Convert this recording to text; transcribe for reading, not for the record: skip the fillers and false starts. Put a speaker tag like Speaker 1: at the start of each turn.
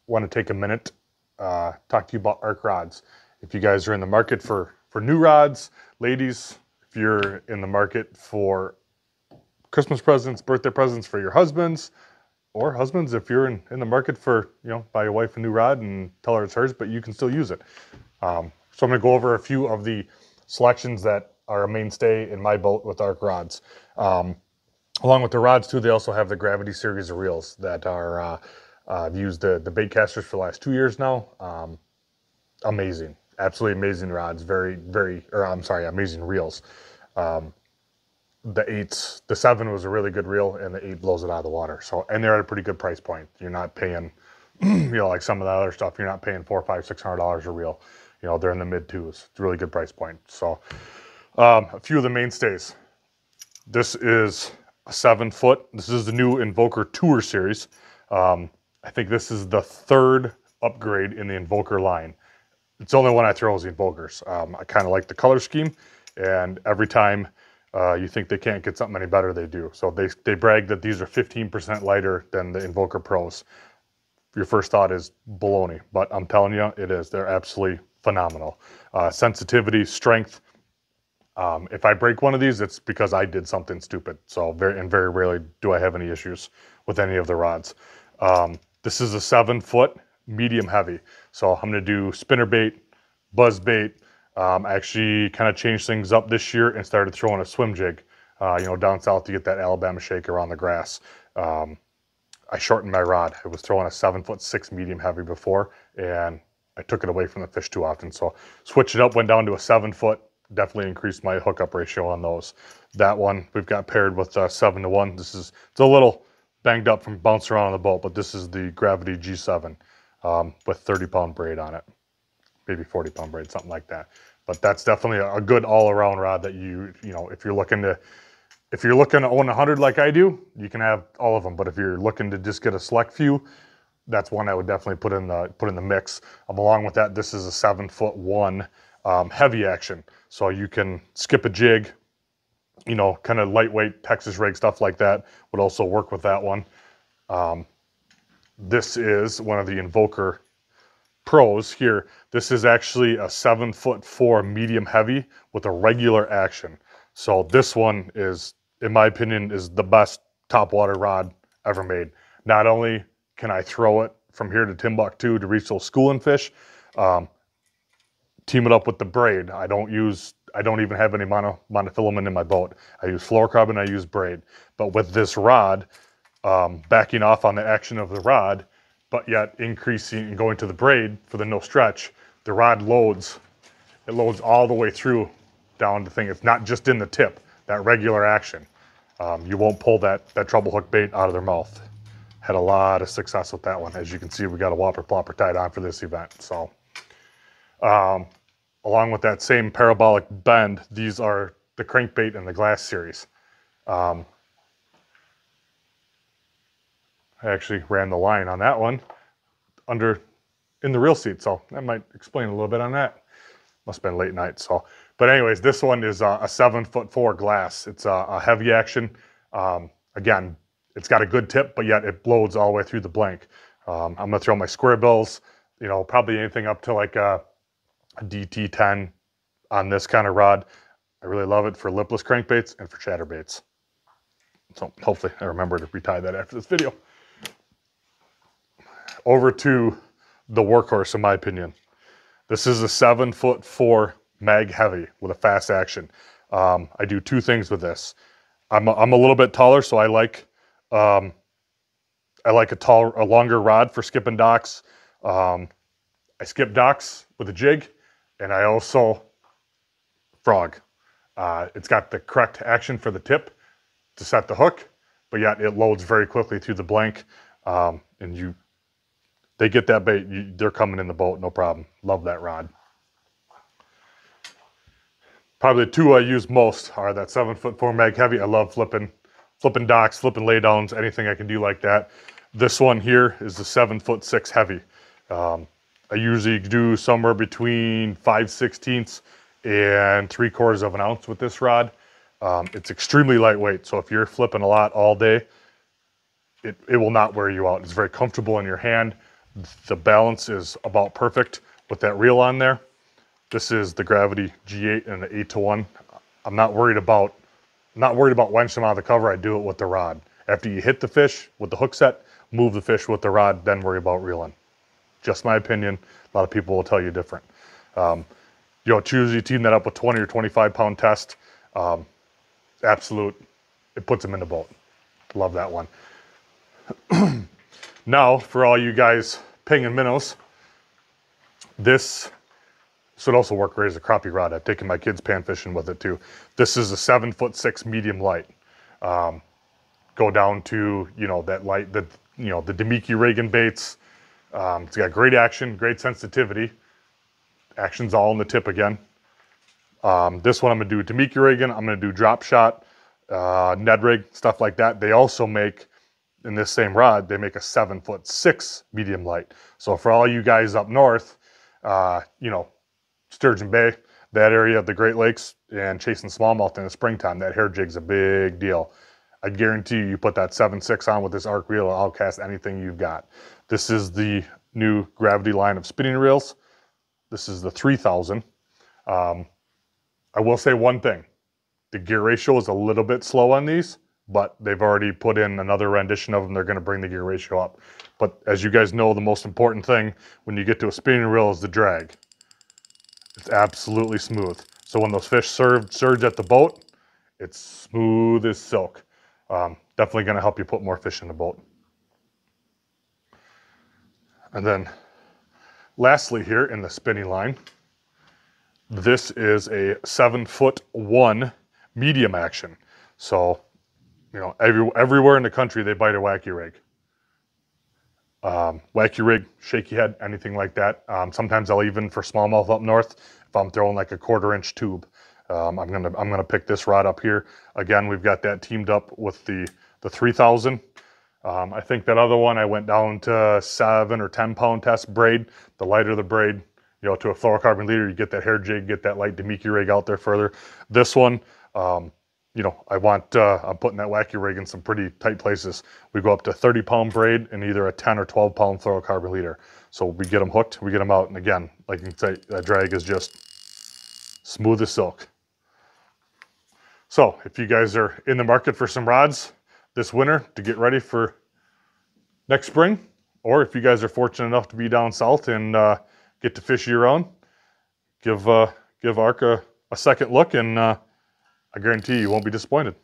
Speaker 1: want to take a minute, talk to you about Ark Rods. If you guys are in the market for new rods, ladies, if you're in the market for Christmas presents, birthday presents for your husbands, or husbands, if you're in the market for, buy your wife a new rod and tell her it's hers, but you can still use it. So I'm going to go over a few of the selections that are a mainstay in my boat with Ark Rods. Along with the rods too, they also have the Gravity series of reels that are, I've used the bait casters for the last 2 years now. Amazing, absolutely amazing rods. Amazing reels. The 7 was a really good reel, and the 8 blows it out of the water. So, and they're at a pretty good price point. You're not paying, like some of the other stuff, you're not paying $400, $500, $600 a reel. They're in the mid twos. It's a really good price point. So, a few of the mainstays. This is a 7-foot. This is the new Invoker Tour series. I think this is the 3rd upgrade in the Invoker line. It's the only one I throw is the Invokers. I kind of like the color scheme, and every time you think they can't get something any better, they do. So they brag that these are 15% lighter than the Invoker Pros. Your first thought is baloney, but I'm telling you, it is. They're absolutely phenomenal. Sensitivity, strength. If I break one of these, it's because I did something stupid. So very rarely do I have any issues with any of the rods. This is a 7-foot medium heavy. So I'm going to do spinnerbait, buzzbait. I actually kind of changed things up this year and started throwing a swim jig. Down south to get that Alabama shake around the grass. I shortened my rod. I was throwing a 7'6" medium heavy before, and I took it away from the fish too often. So switched it up, went down to a 7-foot. Definitely increased my hookup ratio on those. That one we've got paired with 7-to-1. It's a little banged up from bouncing around on the boat, but this is the Gravity G7 with 30-pound braid on it, maybe 40-pound braid, something like that. But that's definitely a good all-around rod that if you're looking to own 100 like I do, you can have all of them. But if you're looking to just get a select few, that's one I would definitely put in the mix. Along with that, this is a 7'1" heavy action, so you can skip a jig. Kind of lightweight Texas rig stuff like that would also work with that one. This is one of the Invoker Pros here. This is actually a 7'4" medium heavy with a regular action. So this one is, in my opinion, is the best topwater rod ever made. Not only can I throw it from here to Timbuktu to reach those schooling fish, team it up with the braid. I don't even have any monofilament in my boat. I use fluorocarbon, I use braid. But with this rod, backing off on the action of the rod, but yet increasing and going to the braid for the no stretch, the rod loads. It loads all the way through down the thing. It's not just in the tip, that regular action. You won't pull that treble hook bait out of their mouth. Had a lot of success with that one. As you can see, we got a whopper plopper tied on for this event. So, along with that same parabolic bend, these are the crankbait and the glass series. I actually ran the line on that one in the reel seat, so that might explain a little bit on that. Must have been late night. So, but anyways, this one is a 7'4" glass. It's a heavy action. Again, it's got a good tip, but yet it loads all the way through the blank. I'm gonna throw my square bills, probably anything up to like a DT10 on this kind of rod. I really love it for lipless crankbaits and for chatterbaits. So hopefully I remember to retie that after this video. Over to the Workhorse, in my opinion. This is a 7'4" mag heavy with a fast action. I do 2 things with this. I'm a little bit taller, so I like a longer rod for skipping docks. I skip docks with a jig, and I also frog. It's got the correct action for the tip to set the hook, but yet it loads very quickly through the blank, and they get that bait, they're coming in the boat, no problem. Love that rod. Probably the 2 I use most are that 7'4" mag heavy. I love flipping docks, flipping laydowns, anything I can do like that. This one here is the 7'6" heavy. I usually do somewhere between 5/16 and 3/4 of an ounce with this rod. It's extremely lightweight, so if you're flipping a lot all day, it will not wear you out. It's very comfortable in your hand. The balance is about perfect with that reel on there. This is the Gravity G8 and the 8-to-1. I'm not worried about wenching them out of the cover. I do it with the rod. After you hit the fish with the hook set, move the fish with the rod, then worry about reeling. Just my opinion. A lot of people will tell you different. Choose you team that up with 20 or 25 pound test. Absolute, it puts them in the boat. Love that one. Now, for all you guys pinging minnows, this should also work great as a crappie rod. I've taken my kids pan fishing with it too. This is a 7'6" medium light. Go down to, that light, the Demiki Reagan baits. It's got great action, great sensitivity. Action's all in the tip again. This one I'm gonna do Demiki Reagan. I'm gonna do drop shot, Ned rig, stuff like that. They also make, in this same rod, they make a 7'6" medium light. So for all you guys up north, Sturgeon Bay, that area of the Great Lakes, and chasing smallmouth in the springtime, that hair jig's a big deal. I guarantee you put that 7'6" on with this Ark reel, I'll cast anything you've got. This is the new Gravity line of spinning reels. This is the 3000. I will say one thing. The gear ratio is a little bit slow on these, but they've already put in another rendition of them. They're going to bring the gear ratio up. But as you guys know, the most important thing when you get to a spinning reel is the drag. It's absolutely smooth. So when those fish surge at the boat, it's smooth as silk. Definitely going to help you put more fish in the boat. And then lastly here in the spinning line, this is a 7'1" medium action. So, everywhere in the country they bite a wacky rig. Wacky rig, shaky head, anything like that. Sometimes I'll even, for smallmouth up north, if I'm throwing like a 1/4" tube, I'm gonna pick this rod up here. Again, we've got that teamed up with the 3000. I think that other one I went down to 7 or 10 pound test braid. The lighter the braid, to a fluorocarbon leader, you get that hair jig, get that light Demiki rig out there further. This one, I'm putting that wacky rig in some pretty tight places. We go up to 30 pound braid and either a 10 or 12 pound fluorocarbon leader. So we get them hooked, we get them out. And again, like you can say, that drag is just smooth as silk. So if you guys are in the market for some rods this winter to get ready for next spring, or if you guys are fortunate enough to be down south and get to fish year round, give Ark a second look, and I guarantee you won't be disappointed.